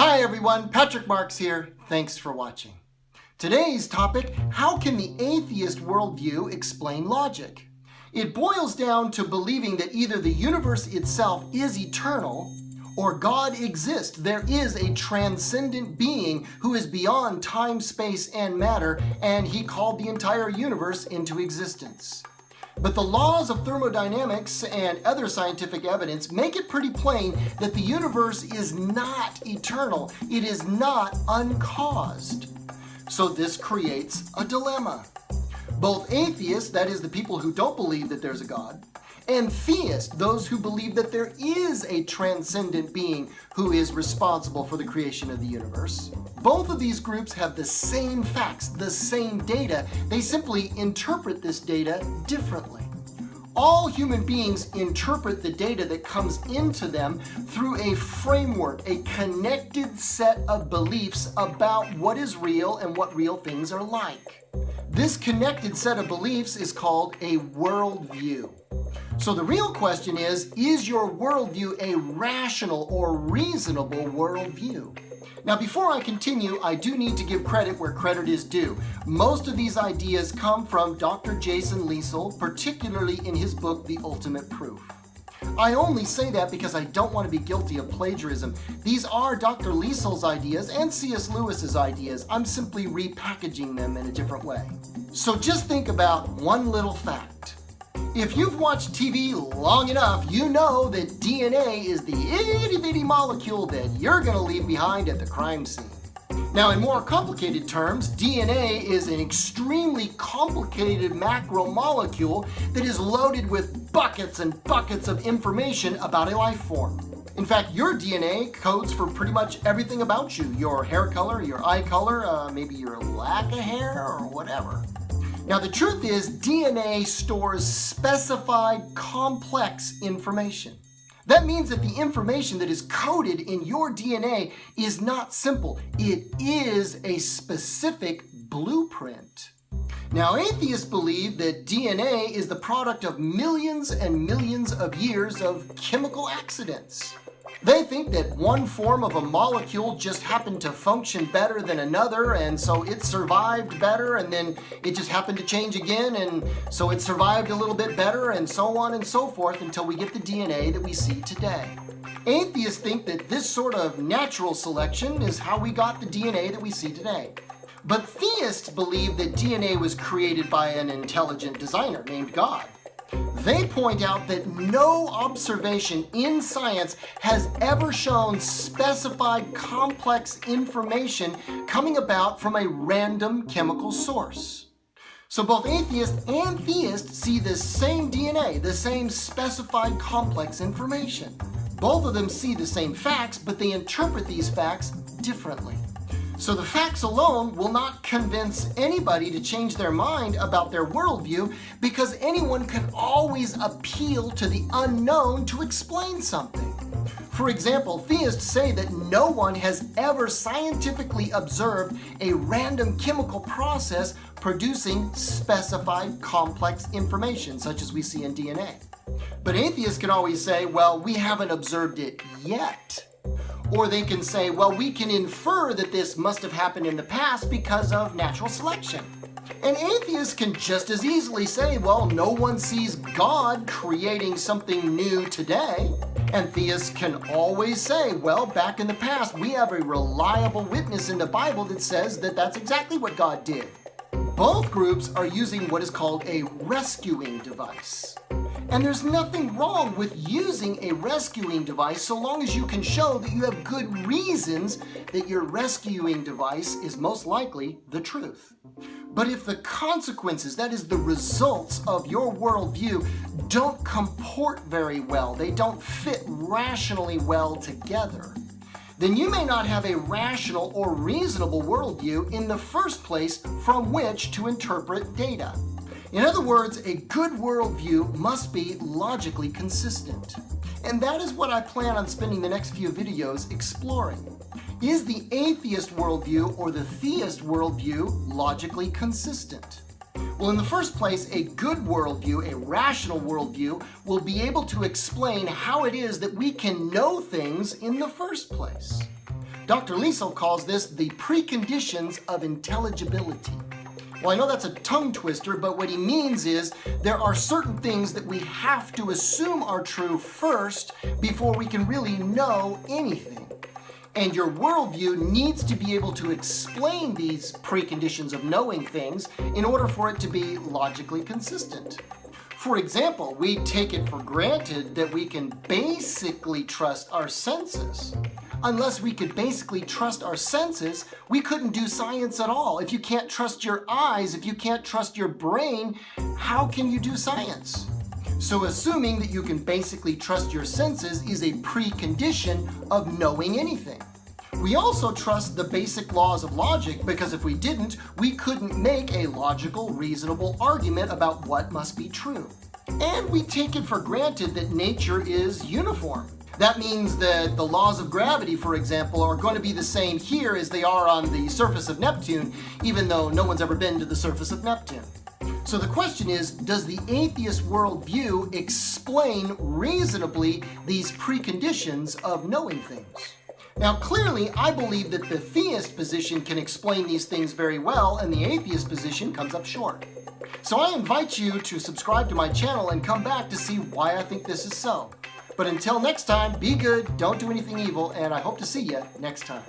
Hi everyone, Patrick Marks here. Thanks for watching. Today's topic, how can the atheist worldview explain logic? It boils down to believing that either the universe itself is eternal or God exists. There is a transcendent being who is beyond time, space, and matter, and he called the entire universe into existence. But the laws of thermodynamics and other scientific evidence make it pretty plain that the universe is not eternal. It is not uncaused. So this creates a dilemma. Both atheists, that is the people who don't believe that there's a God, and theists, those who believe that there is a transcendent being who is responsible for the creation of the universe. Both of these groups have the same facts, the same data. They simply interpret this data differently. All human beings interpret the data that comes into them through a framework, a connected set of beliefs about what is real and what real things are like. This connected set of beliefs is called a worldview. So the real question is your worldview a rational or reasonable worldview? Now, before I continue, I do need to give credit where credit is due. Most of these ideas come from Dr. Jason Liesel, particularly in his book, The Ultimate Proof. I only say that because I don't want to be guilty of plagiarism. These are Dr. Liesel's ideas and C.S. Lewis's ideas. I'm simply repackaging them in a different way. So just think about one little fact. If you've watched TV long enough, you know that DNA is the itty-bitty molecule that you're going to leave behind at the crime scene. Now, in more complicated terms, DNA is an extremely complicated macromolecule that is loaded with buckets and buckets of information about a life form. In fact, your DNA codes for pretty much everything about you. Your hair color, your eye color, maybe your lack of hair or whatever. Now, the truth is, DNA stores specified complex information. That means that the information that is coded in your DNA is not simple. It is a specific blueprint. Now, atheists believe that DNA is the product of millions and millions of years of chemical accidents. They think that one form of a molecule just happened to function better than another, and so it survived better, and then it just happened to change again, and so it survived a little bit better, and so on and so forth until we get the DNA that we see today. Atheists think that this sort of natural selection is how we got the DNA that we see today. But theists believe that DNA was created by an intelligent designer named God. They point out that no observation in science has ever shown specified complex information coming about from a random chemical source. So both atheists and theists see the same DNA, the same specified complex information. Both of them see the same facts, but they interpret these facts differently. So the facts alone will not convince anybody to change their mind about their worldview because anyone can always appeal to the unknown to explain something. For example, theists say that no one has ever scientifically observed a random chemical process producing specified complex information, such as we see in DNA. But atheists can always say, well, we haven't observed it yet. Or they can say, well, we can infer that this must have happened in the past because of natural selection. And atheists can just as easily say, well, no one sees God creating something new today. And theists can always say, well, back in the past, we have a reliable witness in the Bible that says that that's exactly what God did. Both groups are using what is called a rescuing device. And there's nothing wrong with using a rescuing device so long as you can show that you have good reasons that your rescuing device is most likely the truth. But if the consequences, that is the results of your worldview, don't comport very well, they don't fit rationally well together, then you may not have a rational or reasonable worldview in the first place from which to interpret data. In other words, a good worldview must be logically consistent. And that is what I plan on spending the next few videos exploring. Is the atheist worldview or the theist worldview logically consistent? Well, in the first place, a good worldview, a rational worldview, will be able to explain how it is that we can know things in the first place. Dr. Liesel calls this the preconditions of intelligibility. Well, I know that's a tongue twister, but what he means is there are certain things that we have to assume are true first before we can really know anything. And your worldview needs to be able to explain these preconditions of knowing things in order for it to be logically consistent. For example, we take it for granted that we can basically trust our senses. Unless we could basically trust our senses, we couldn't do science at all. If you can't trust your eyes, if you can't trust your brain, how can you do science? So assuming that you can basically trust your senses is a precondition of knowing anything. We also trust the basic laws of logic because if we didn't, we couldn't make a logical, reasonable argument about what must be true. And we take it for granted that nature is uniform. That means that the laws of gravity, for example, are going to be the same here as they are on the surface of Neptune, even though no one's ever been to the surface of Neptune. So the question is, does the atheist worldview explain reasonably these preconditions of knowing things? Now, clearly, I believe that the theist position can explain these things very well, and the atheist position comes up short. So I invite you to subscribe to my channel and come back to see why I think this is so. But until next time, be good, don't do anything evil, and I hope to see you next time.